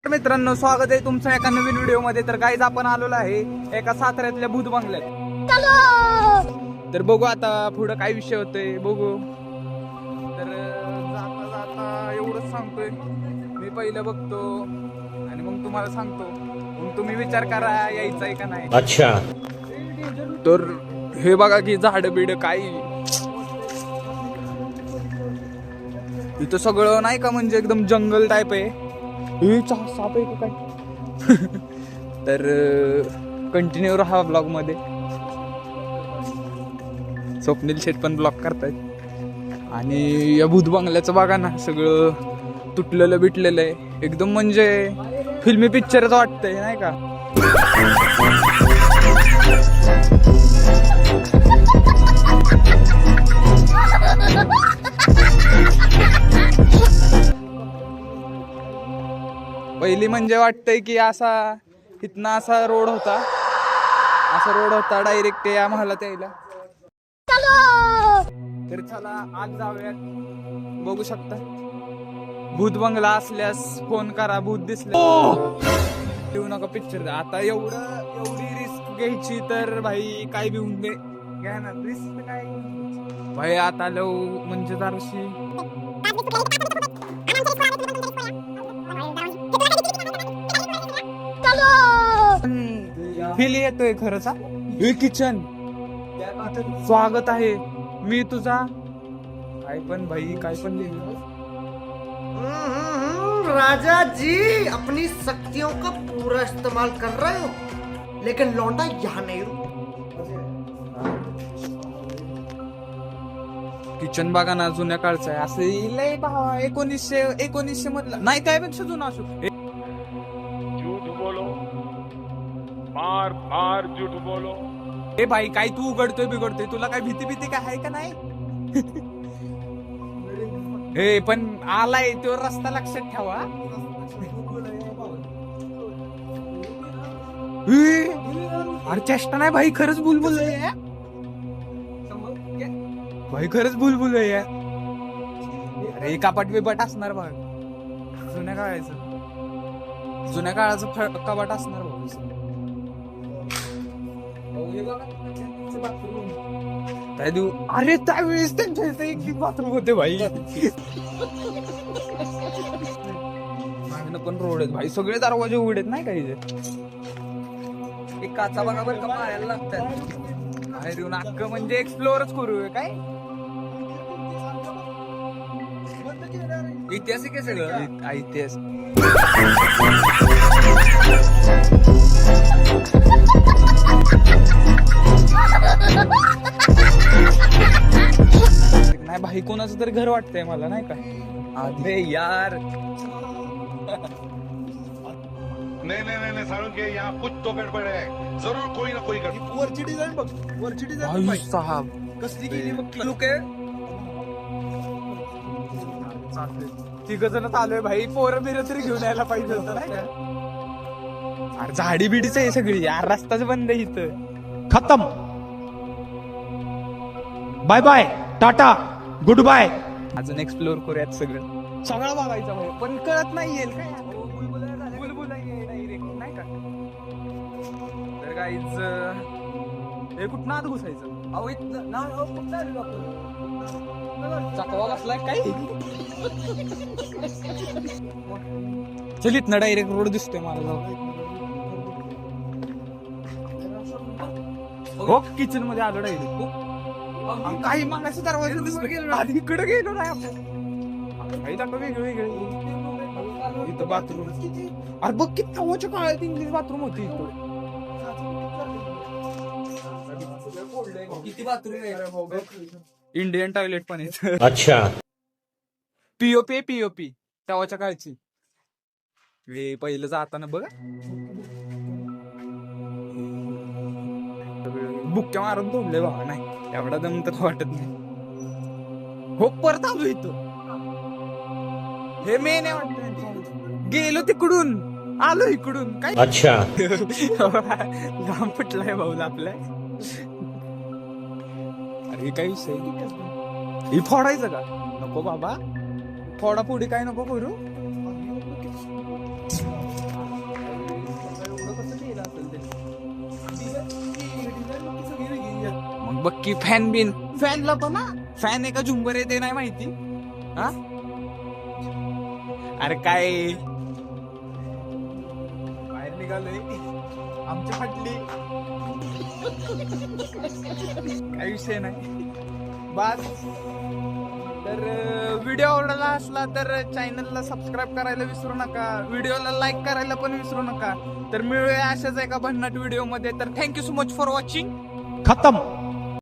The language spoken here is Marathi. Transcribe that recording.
मित्रांनो, स्वागत आहे तुमचं एका नवीन व्हिडिओ मध्ये. तर गाईज आपण आलेलो आहे एका साताऱ्यातल्या भूत बंगल्यात. तर बघू आता पुढं काय विषय होतोय बघू. तर जाता जाता एवढंच सांगतोय, मी पहिलं बघतो आणि मग तुम्हाला सांगतो, मग तुम्ही विचार करा यायचं आहे का नाही. अच्छा. तर हे बघा की झाड बिड काय इथं सगळं नाही का, म्हणजे एकदम जंगल टाईप आहे. साप आहे का काय? तर कंटिन्यू राहा ब्लॉग मध्ये. स्वप्नील शेट पण ब्लॉग करतायत. आणि या भूत बंगल्याचं बघा ना, सगळं तुटलेलं बिटलेलं आहे एकदम, म्हणजे फिल्मी पिक्चरच वाटतंय नाही का. पहिली म्हणजे वाटतंय की असा इथनं असा रोड होता डायरेक्ट या महालात यायला. तर चला आज जाऊयात. बघू शकता भूत बंगला असल्यास फोन करा, भूत दिसले देऊ नका पिक्चर. आता एवढी रिस्क घ्यायची तर भाई काय भिवून दे घ्या ना, रिस्क काय भाई. आता लो म्हणजे जराशी फील येतोय खरंच. हे किचन स्वागत आहे मी तुझा, काय पण भाई काय पण लिहिलं. राजा जी अपनी शक्तियों का पूरा इस्तेमाल कर रहे हो, लेकिन लौंडा यहाँ नहीं रुक. किचन बघा ना, जुन्या काळचं आहे असं लय भावा. 1900 मधला नाही, त्यापेक्षा जुना असो. झूठ बोलो, मार मार झूठ बोलो. ए भाई काय तू उघडतोय बिघडतोय, तुला काय भीती काय आहे का नाही? हे पण आलाय तो रस्ता लक्षात ठेवा. अरे चेष्टा नाही भाई, खरंच बुलबुल आहे भाई, खरंच बुलबुल आहे. अरे कपाट बिपाट असणार बघ, जुन्या काळाचं कपाट असणार बघ. काय देऊ. अरे त्यावेळेस त्यांच्या इथे एक बाथरूम होते भाई. मागणं पण रोड आहेत भाई, सगळे दरवाजे उघडे नाही काही. एक काचा बघा बरं का, मारायला लागतात बाहेर येऊन अख्ख, म्हणजे एक्सप्लोअरच करू काय. ऐतिहासिक आहे सगळं, ऐतिहासिक. नाही भाई, कोणाचं तरी घर वाटतंय मला नाही का. अरे यार नहीं सारुण के यहाँ कुछ तो गड़बड़ है, जरूर कोई ना कोई गड़बड़. वरची डिझाईन बघ, वरची डिझाईन भाई साहब कसली गेली बघ. लुक आहे. तिघ जण चालूय भाई, पोरं बिरं तरी घेऊन यायला पाहिजे होतं नाही का. अरे झाडी बिडीच आहे सगळी यार, रस्ताच बंद आहे इथं. खत्म. Bye bye, tata, goodbye. अजून एक्सप्लोर करूयात सगळं बघायचं भाई, पण कळत नाही येईल काय. बुलबुल आहे डायरेक्ट नाही का. तर गाईज हे कुठं आत घुसायचं. अहो इथं ना, चकवा बसलाय काय. चलित ना, डायरेक्ट रोड दिसतोय मला. हो किचन मध्ये आलो डायरेक्ट. काही मागायचं दरवाजा दिसतो, आधी इकडे गेलो नाही आपण. काही दाखव वेगळे इथं बाथरूम. अरे बघ किती तवाच्या काळात इंग्लिश बाथरूम होती इथं. किती बाथरूम, इंडियन टॉयलेट पण आहे. अच्छा. पीओपी तेव्हाच्या काळची. हे पहिलं जाताना बघा बुक्क्या मारून तोडले बाबा. नाही एवढा दम तर वाटत नाही. हो परत आलो इथं, हे मेन आहे वाटत. गेलो तिकडून आलो इकडून काय. अच्छा. लांब फुटलाय भाऊला आपल्या. अरे काही विषय ही फोडायचं का नको बाबा, फोडाफोडी काय नको करू. बक्की फॅन बिन फॅनला पण फॅन एका झुंबर येते नाही माहिती हा. अरे काय बाहेर निघालोय आमची फाटली काही विषय नाही बस. तर व्हिडिओ आवडला असला तर चॅनलला सबस्क्राईब करायला विसरू नका, व्हिडिओला लाईक करायला पण विसरू नका. तर मिळूया अशाच एका भन्नाट व्हिडिओ मध्ये. तर thank you so much for watching. खत्म.